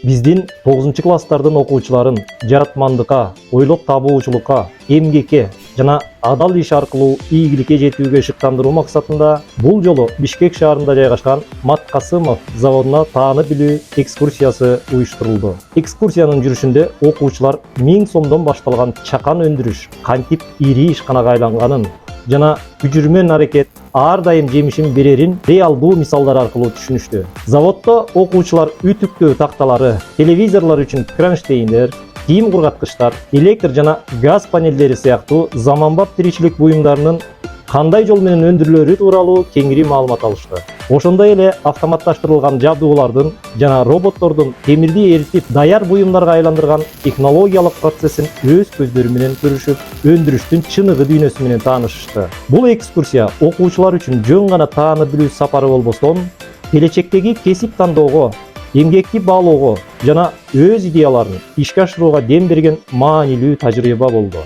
Биздин 9-класстардын окуучуларын жаратмандыкка, ойлоп табуучулукка, эмгекке жана адал иш аркылуу ийгиликке жетүүгө шыктандыруу максатында бул жолу Бишкек шаарында жайгашкан Мат Касымов заводуна таанып билүү экскурсиясы уюштурулду. Экскурсиянын жүрүшүндө окуучулар 1000 сомдон башталган чакан өндүрүш кантип ири ишканага айланганын жана күжүрмөн аракет ар дайым жемишин берерин реалдуу мисалдар аркылуу түшүнүштү. Заводдо окуучулар үтүктөө такталары, телевизорлор үчүн кронштейндер, кийим кургаткычтар, электр жана газ панелдери сыяктуу заманбап тиричилик буюмдарынын кандай жол менен өндүрүлөрү тууралуу кеңири маалымат алышты. Ошондой эле автоматташтырылган жабдуулардын жана роботтордун темирди эритип даяр буюмдарга айландырган технологиялык процессин өз көздөрү менен көрүшүп, өндүрүштүн чыныгы дүйнөсү менен таанышышты. Бул экскурсия окуучулар үчүн жөн гана таанып билүү сапары болбостон, келечектеги кесип тандоого, эмгекти баалоого жана өз идеяларын ишке ашырууга дем берген маанилүү тажрыйба болду.